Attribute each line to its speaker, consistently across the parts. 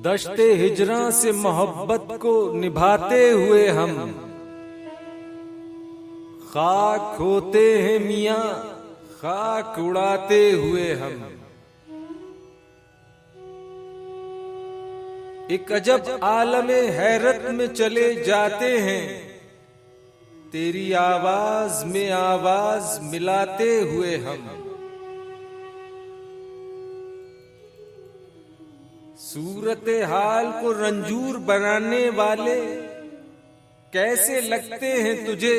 Speaker 1: दश्ते हिजरा से मोहब्बत को निभाते हुए हम खाक होते हैं मियां, खाक उड़ाते हुए हम। एक अजब आलमे हैरत में चले जाते हैं, तेरी आवाज में आवाज मिलाते हुए हम। सूरत हाल को रंजूर बनाने वाले कैसे लगते हैं तुझे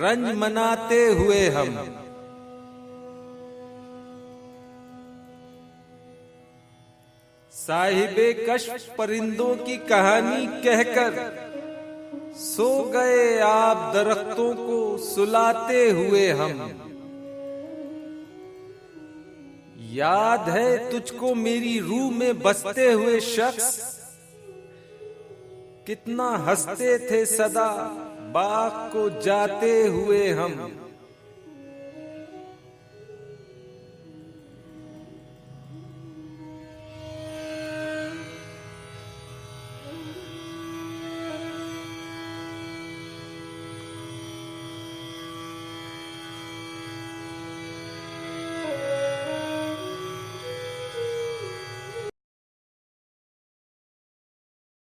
Speaker 1: रंज मनाते हुए हम। साहिबे कश्फ परिंदों की कहानी कहकर सो गए आप दरख्तों को सुलाते हुए हम। याद है तुझको मेरी रूह में बसते हुए शख्स, कितना हंसते थे सदा बाग को जाते हुए हम।